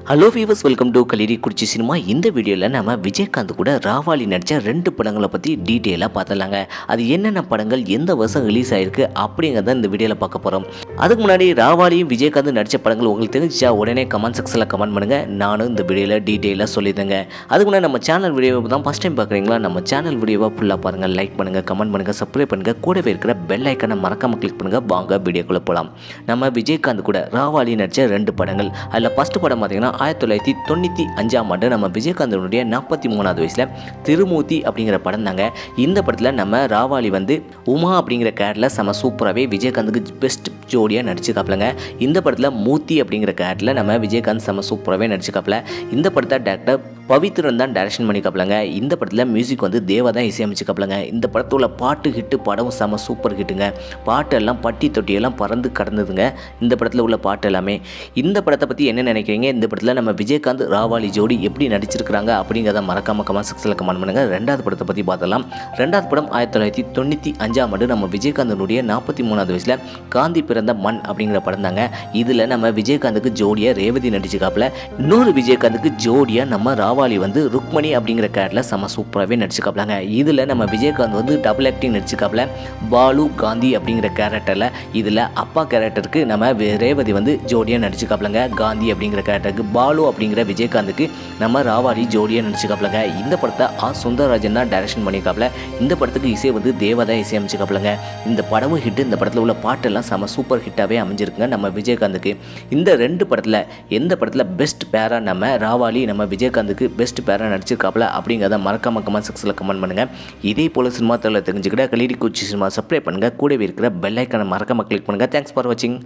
Hello viewers, welcome to Kalirikkurichi cinema. இந்த வீடியோவில் நம்ம விஜயகாந்த் கூட ராவாலி நடித்த 2 படங்களை பற்றி டீட்டெயிலாக பார்த்துலாங்க. அது என்னென்ன படங்கள், எந்த வருஷம் ரிலீஸ் ஆகிருக்கு அப்படிங்கிறத இந்த வீடியோவில் பார்க்க போகிறோம். அதுக்கு முன்னாடி ராவாலியும் விஜயகாந்த் நடித்த படங்கள் உங்களுக்கு தெரிஞ்சிச்சா உடனே கமெண்ட் செக்ஷனில் கமெண்ட் பண்ணுங்கள். நானும் இந்த வீடியோவில் டீட்டெயிலாக சொல்லிடுங்க. அதுக்கு முன்னாடி நம்ம சேனல் வீடியோவை தான் ஃபஸ்ட் டைம் பார்க்குறீங்களா, நம்ம சேனல் வீடியோவை ஃபுல்லாக பாருங்கள். லைக் பண்ணுங்கள், கமெண்ட் பண்ணுங்கள், சப்ஸ்கிரைப் பண்ணுங்கள். கூடவே இருக்கிற பெல் ஐக்கனை மறக்காமல் கிளிக் பண்ணுங்கள். வாங்க வீடியோக்குள்ளே போகலாம். நம்ம விஜயகாந்த் கூட ராவாலி நடித்த 2 படங்கள். அதில் ஃபஸ்ட்டு படம் பார்த்தீங்கன்னா 1995 நம்ம விஜயகாந்தனுடைய 43வது வயசில் திருமூர்த்தி அப்படிங்கிற படம் தாங்க. இந்த படத்தில் நம்ம ராவாலி உமா அப்படிங்கிற கேரக்டரில் செம சூப்பராகவே விஜயகாந்துக்கு பெஸ்ட் ஜோடியாக நடிச்சுக்காப்பிலங்க. இந்த படத்தில் மூர்த்தி அப்படிங்கிற கேரக்டரில் நம்ம விஜயகாந்த் செம சூப்பராகவே நடிச்சுக்காப்பில். இந்த படத்தை டேரக்டர் பவித்ரன் தான் டைரக்ஷன் பண்ணிக்காப்பிலங்க. இந்த படத்தில் மியூசிக் தேவா தான் இசையமைச்சுக்காப்பிலங்க. இந்த படத்தோட பாட்டு ஹிட்டு, படம் செம சூப்பர் ஹிட்டுங்க. பாட்டெல்லாம் பட்டி தொட்டியெல்லாம் பறந்து கடந்ததுங்க இந்த படத்தில் உள்ள பாட்டு எல்லாமே. இந்த படத்தை பற்றி என்ன நினைக்கிறீங்க? இந்த படத்தில் நம்ம விஜயகாந்த் ராவாலி ஜோடி எப்படி நடிச்சிருக்கிறாங்க அப்படிங்கிறத மறக்காமல் கமெண்ட் செக்ஷனில் கமெண்ட் பண்ணுங்கள். 2வது படத்தை பற்றி பார்த்தலாம். 2வது படம் 1995 நம்ம விஜயகாந்தனுடைய 43வது வயசில் காந்தி பிறந்த மண் அப்படிங்கிற படம் தாங்க. இதில் நம்ம விஜயகாந்துக்கு ஜோடியாக ரேவதி நடிச்சுக்காப்பில். இன்னொரு விஜயகாந்துக்கு ஜோடியாக நம்ம ராவாலி ருக்மணி அப்படிங்கிற கேரக்டரில் செம சூப்பராகவே நடிச்சுக்காப்பிலாங்க. இதில் நம்ம விஜயகாந்த் டபுள் ஆக்டிங் நடிச்சுக்காப்பில். பாலு காந்தி அப்படிங்கிற கேரக்டரில் இதில் அப்பா கேரக்டருக்கு நம்ம ரேவதி ஜோடியாக நடிச்சுக்காப்பிலங்க. காந்தி அப்படிங்கிற கேரக்டருக்கு பாலு அப்படிங்கிற விஜயகாந்துக்கு நம்ம ராவாலி ஜோடியாக நடிச்சுக்காப்பிலங்க. இந்த படத்தை சுந்தரராஜன் தான் டைரக்ஷன் பண்ணிக்காப்பில். இந்த படத்துக்கு இசை தேவா தான் இசையமைச்சுக்காப்பிலங்க. இந்த படமும் ஹிட்டு. இந்த படத்தில் உள்ள பாட்டெல்லாம் செம சூப்பர் ஹிட்டாகவே அமைஞ்சிருக்குங்க நம்ம விஜயகாந்துக்கு. இந்த 2 படத்தில் எந்த படத்தில் பெஸ்ட் பேராக நம்ம ராவாலி நம்ம விஜயகாந்துக்கு பெஸ்ட் பேராக நடிச்சிருக்காப்புல அப்படிங்கிறத மறக்காம கமெண்ட் செக்ஷனில் கமெண்ட் பண்ணுங்கள். இதே போல் சினிமா தகவலை தெரிஞ்சுக்கிட்ட கலிரிக்குறிச்சி சினிமா சப்ஸ்கிரைப் பண்ணுங்கள். கூடவே இருக்கிற பெல் ஐக்கானை மறக்காம கிளிக் பண்ணுங்கள். தேங்க்ஸ் ஃபார் வாட்சிங்.